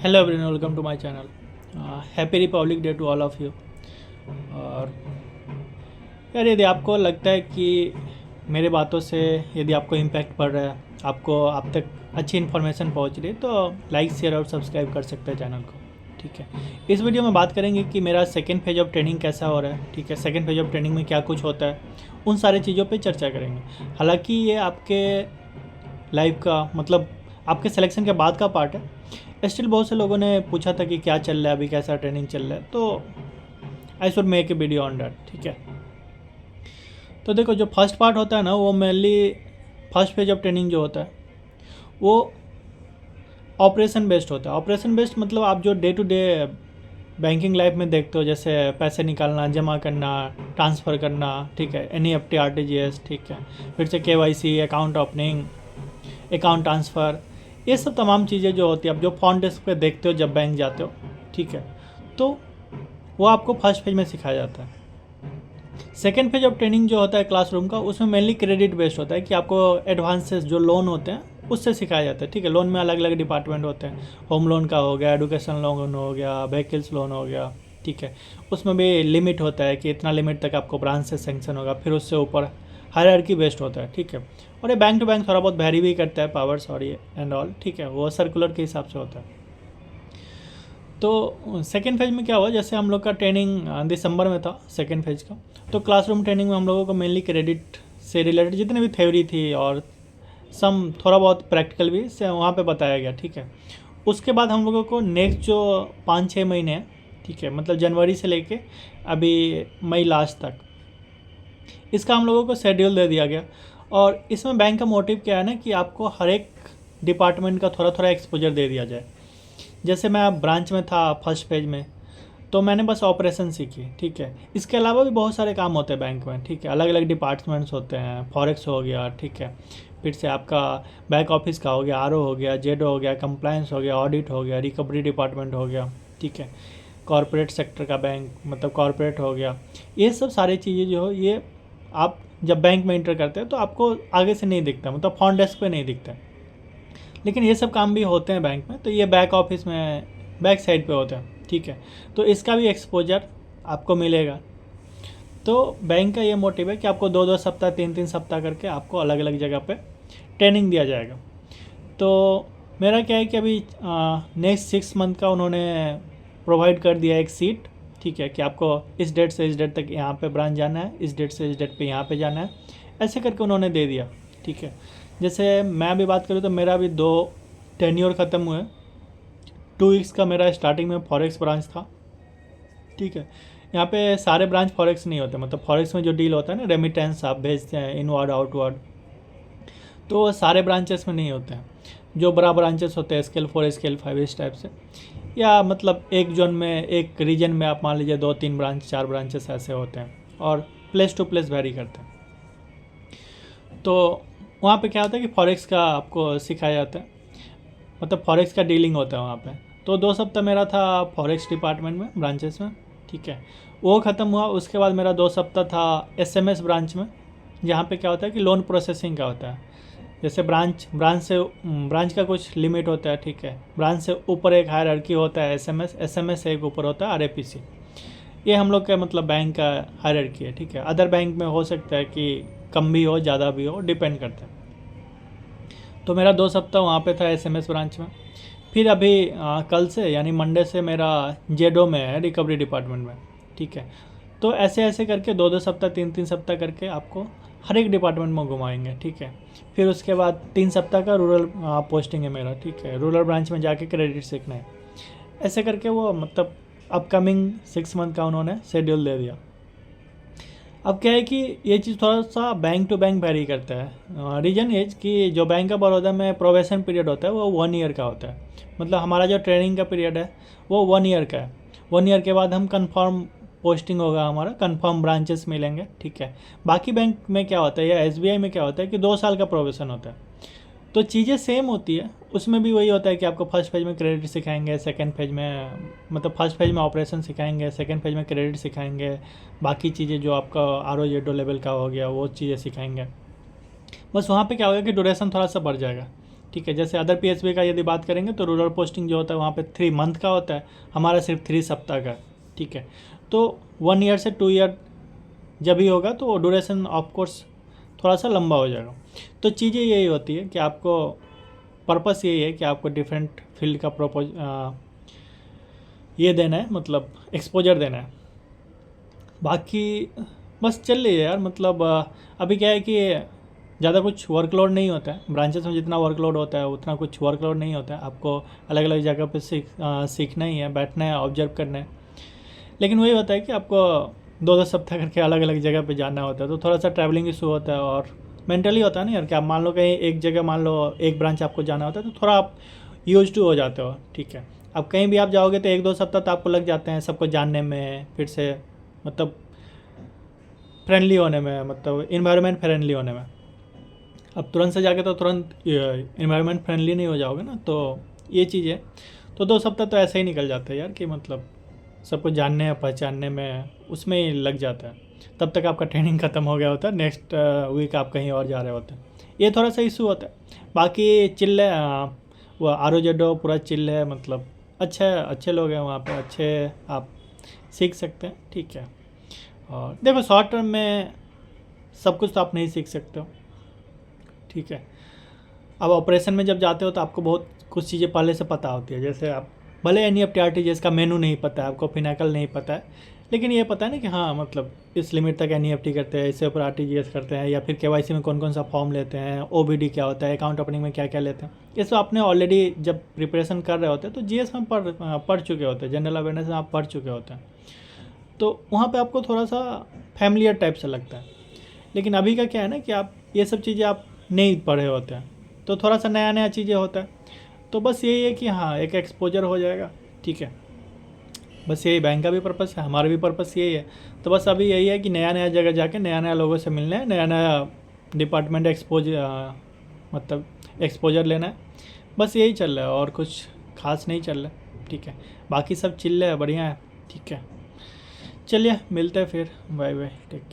Hello everyone, welcome to my channel. Happy Republic Day to all of you. और यार, यदि आपको लगता है कि मेरे बातों से यदि आपको इम्पैक्ट पड़ रहा है, आपको आप तक अच्छी इन्फॉर्मेशन पहुंच रही है, तो लाइक शेयर और सब्सक्राइब कर सकते हैं चैनल को। ठीक है, इस वीडियो में बात करेंगे कि मेरा सेकेंड फेज ऑफ ट्रेनिंग कैसा हो रहा है। ठीक है, सेकेंड फेज ऑफ ट्रेनिंग में क्या कुछ होता है, उन सारी चीज़ों पे चर्चा करेंगे। हालांकि ये आपके लाइफ का मतलब आपके सिलेक्शन के बाद का पार्ट है। स्टिल बहुत से लोगों ने पूछा था कि क्या चल रहा है, अभी कैसा ट्रेनिंग चल रहा है, तो I should make a video on that. ठीक है, तो देखो, जो फर्स्ट पार्ट होता है ना, वो mainly first phase of training जो होता है वो ऑपरेशन बेस्ड होता है। ऑपरेशन बेस्ड मतलब आप जो day to day banking life में देखते हो, जैसे पैसे निकालना, जमा करना, ट्रांसफ़र करना, ठीक है, NEFT, RTGS, ठीक है, फिर से KYC, account opening, account transfer, ये सब तमाम चीज़ें जो होती है, आप जो फ्रंट डेस्क पे देखते हो जब बैंक जाते हो, ठीक है, तो वो आपको फर्स्ट फेज में सिखाया जाता है। सेकेंड फेज ऑफ ट्रेनिंग जो होता है क्लासरूम का, उसमें मेनली क्रेडिट बेस्ड होता है कि आपको एडवांसेस जो लोन होते हैं उससे सिखाया जाता है। ठीक है, लोन में अलग अलग डिपार्टमेंट होते हैं। होम लोन का हो गया, एडुकेशन लोन हो गया, व्हीकल्स लोन हो गया। ठीक है, उसमें भी लिमिट होता है कि इतना लिमिट तक आपको ब्रांच से सेंक्शन होगा, फिर उससे ऊपर हायरार्की बेस्ड होता है। ठीक है, और ये बैंक टू बैंक थोड़ा बहुत वेरी भी करता है, पावर्स और ये एंड ऑल। ठीक है, वो सर्कुलर के हिसाब से होता है। तो सेकेंड फेज में क्या हुआ, जैसे हम लोग का ट्रेनिंग दिसंबर में था सेकेंड फेज का, तो क्लासरूम ट्रेनिंग में हम लोगों को मेनली क्रेडिट से रिलेटेड जितने भी थ्योरी थी और सम थोड़ा बहुत प्रैक्टिकल भी से वहाँ पे बताया गया। ठीक है, उसके बाद हम लोगों को नेक्स्ट जो 5-6 महीने हैं, ठीक है, मतलब जनवरी से लेके अभी मई लास्ट तक, इसका हम लोगों को शेड्यूल दे दिया गया। और इसमें बैंक का मोटिव क्या है ना, कि आपको हर एक डिपार्टमेंट का थोड़ा थोड़ा एक्सपोजर दे दिया जाए। जैसे मैं ब्रांच में था फर्स्ट फेज में, तो मैंने बस ऑपरेशन सीखी। ठीक है, इसके अलावा भी बहुत सारे काम होते हैं बैंक में। ठीक है, अलग अलग डिपार्टमेंट्स होते हैं, फॉरेक्स हो गया, ठीक है, फिर से आपका बैक ऑफिस का हो गया, RO हो गया, जेडो हो गया, कंप्लायंस हो गया, ऑडिट हो गया, रिकवरी डिपार्टमेंट हो गया। ठीक है, कॉरपोरेट सेक्टर का बैंक मतलब कॉरपोरेट हो गया। ये सब सारी चीज़ें जो हो, ये आप जब बैंक में इंटर करते हैं तो आपको आगे से नहीं दिखता, मतलब फ्रंट डेस्क पे नहीं दिखता, लेकिन ये सब काम भी होते हैं बैंक में। तो ये बैक ऑफिस में बैक साइड पे होते हैं। ठीक है, तो इसका भी एक्सपोजर आपको मिलेगा। तो बैंक का ये मोटिव है कि आपको 2-2 सप्ताह 3-3 सप्ताह करके आपको अलग अलग जगह पे ट्रेनिंग दिया जाएगा। तो मेरा क्या है कि अभी नेक्स्ट 6 मंथ का उन्होंने प्रोवाइड कर दिया एक सीट। ठीक है, कि आपको इस डेट से इस डेट तक यहाँ पे ब्रांच जाना है, इस डेट से इस डेट पे यहाँ पे जाना है, ऐसे करके उन्होंने दे दिया। ठीक है, जैसे मैं अभी बात करूँ तो मेरा अभी 2 टेन्योर ख़त्म हुए। 2 वीक्स का मेरा स्टार्टिंग में फॉरेक्स ब्रांच था। ठीक है, यहाँ पे सारे ब्रांच फॉरेक्स नहीं होते, मतलब फॉरेक्स में जो डील होता है ना, रेमिटेंस आप भेजते हैं इनवर्ड आउटवर्ड, तो वो सारे ब्रांचेस में नहीं होते हैं। जो बड़ा ब्रांचेस होते हैं स्केल 4 स्केल 5 इस टाइप से, या मतलब एक जोन में एक रीजन में आप मान लीजिए 2-3 ब्रांच 4 ब्रांचेस ऐसे होते हैं, और प्लेस टू प्लेस वेरी करते हैं। तो वहाँ पे क्या होता है कि फॉरेक्स का आपको सिखाया जाता है, मतलब फॉरेक्स का डीलिंग होता है वहाँ पे। तो 2 सप्ताह मेरा था फॉरेक्स डिपार्टमेंट में, ब्रांचेस में। ठीक है, वो ख़त्म हुआ। उसके बाद मेरा 2 सप्ताह था SMS ब्रांच में, जहाँ पे क्या होता है कि लोन प्रोसेसिंग का होता है। जैसे ब्रांच का कुछ लिमिट होता है। ठीक है, ब्रांच से ऊपर एक हायरार्की होता है SMS से एक ऊपर होता है RAPC। ये हम लोग का मतलब बैंक का हायरार्की है। ठीक है, अदर बैंक में हो सकता है कि कम भी हो, ज़्यादा भी हो, डिपेंड करता है। तो मेरा 2 सप्ताह वहाँ पे था SMS ब्रांच में। फिर अभी कल से यानी मंडे से मेरा जेडो में है, रिकवरी डिपार्टमेंट में। ठीक है, तो ऐसे ऐसे करके 2-2 सप्ताह 3-3 सप्ताह करके आपको हर एक डिपार्टमेंट में घुमाएंगे। ठीक है, फिर उसके बाद 3 सप्ताह का रूरल पोस्टिंग है मेरा। ठीक है, रूरल ब्रांच में जाके क्रेडिट सीखना है। ऐसे करके वो मतलब अपकमिंग 6 मंथ का उन्होंने शेड्यूल दे दिया। अब क्या है कि ये चीज़ थोड़ा सा बैंक टू बैंक वेरी करता है। रीज़न ये कि जो बैंक ऑफ बड़ौदा में प्रोबेशन पीरियड होता है वो 1 ईयर का होता है। मतलब हमारा जो ट्रेनिंग का पीरियड है वो 1 ईयर का है। 1 ईयर के बाद हम कंफर्म पोस्टिंग होगा, हमारा कंफर्म ब्रांचेस मिलेंगे। ठीक है, बाकी बैंक में क्या होता है या SBI में क्या होता है कि 2 साल का प्रोबेशन होता है। तो चीज़ें सेम होती है, उसमें भी वही होता है कि आपको फर्स्ट फेज में क्रेडिट सिखाएंगे, सेकंड फेज में मतलब फर्स्ट फेज में ऑपरेशन सिखाएंगे, सेकंड फेज में क्रेडिट सिखाएंगे, बाकी चीज़ें जो आपका RO जेडो लेवल का हो गया वो चीज़ें सिखाएंगे। बस वहाँ पे क्या होगा कि ड्यूरेशन थोड़ा सा बढ़ जाएगा। ठीक है। जैसे अदर पीएसबी का यदि बात करेंगे तो रूरल पोस्टिंग जो होता है वहाँ पे 3 मंथ का होता है, हमारा सिर्फ 3 सप्ताह का, ठीक है। तो 1 ईयर से 2 ईयर जब भी होगा तो ड्यूरेशन ऑफ कोर्स थोड़ा सा लंबा हो जाएगा। तो चीज़ें यही होती है कि आपको पर्पस यही है कि आपको डिफरेंट फील्ड का ये देना है, मतलब एक्सपोजर देना है। बाकी बस चल रही है यार, मतलब अभी क्या है कि ज़्यादा कुछ वर्कलोड नहीं होता है ब्रांचेस में, जितना वर्कलोड होता है उतना कुछ वर्कलोड नहीं होता है। आपको अलग अलग जगह पे सीखना ही है, बैठना है, ऑब्जर्व करना है। लेकिन वही होता है कि आपको 2-2 सप्ताह करके अलग अलग जगह पे जाना होता है, तो थोड़ा सा ट्रैवलिंग इशू होता है और मेंटली होता है ना यार, कि आप मान लो कहीं एक जगह, मान लो एक ब्रांच आपको जाना होता है तो थोड़ा आप यूज टू हो जाते हो, ठीक है। अब कहीं भी आप जाओगे तो 1-2 सप्ताह तो आपको लग जाते हैं सबको जानने में, फिर से मतलब फ्रेंडली होने में, मतलब इन्वायरमेंट फ्रेंडली होने में। अब तुरंत से जाके तो तुरंत इन्वायरमेंट फ्रेंडली नहीं हो जाओगे ना, तो ये चीज़ है। तो 2 सप्ताह तो ऐसे ही निकल जाते हैं यार, कि मतलब सबको जानने पहचानने में उसमें ही लग जाता है। तब तक आपका ट्रेनिंग ख़त्म हो गया होता है, नेक्स्ट वीक आप कहीं और जा रहे होते हैं। ये थोड़ा सा इशू होता है। बाकी चिल्ल है, वो ROZO पूरा चिल्ल है, मतलब अच्छा है, अच्छे लोग हैं वहाँ पे, अच्छे आप सीख सकते हैं, ठीक है। और देखो शॉर्ट टर्म में सब कुछ तो आप नहीं सीख सकते हो, ठीक है। अब ऑपरेशन में जब जाते हो तो आपको बहुत कुछ चीज़ें पहले से पता होती है। जैसे आप भले NEFT RTGS का मेनू नहीं पता है आपको, फिनाकल नहीं पता है, लेकिन ये पता है ना कि हाँ मतलब इस लिमिट तक NEFT करते हैं, इससे ऊपर RTGS करते हैं, या फिर KYC में कौन कौन सा फॉर्म लेते हैं, OBD क्या होता है, अकाउंट ओपनिंग में क्या क्या लेते हैं। ये सब आपने ऑलरेडी जब प्रिपरेशन कर रहे होते हैं तो GS में पढ़ चुके होते हैं, जनरल अवेयरनेस में आप पढ़ चुके होते हैं, तो वहाँ पे आपको थोड़ा सा फैमिलियर टाइप से लगता है। लेकिन अभी का क्या है ना कि आप ये सब चीज़ें आप नहीं पढ़े होते हैं, तो थोड़ा सा नया नया चीज़ें होता है। तो बस यही है कि हाँ एक एक्सपोजर हो जाएगा, ठीक है। बस यही बैंक का भी पर्पस है, हमारा भी पर्पस यही है। तो बस अभी यही है कि नया नया जगह जाके नया नया लोगों से मिलना है, नया नया डिपार्टमेंट मतलब एक्सपोजर लेना है। बस यही चल रहा है, और कुछ खास नहीं चल रहा है, ठीक है। बाकी सब चिल्ल है, बढ़िया है, ठीक है। चलिए मिलते हैं फिर, बाय बाय, टेक केयर।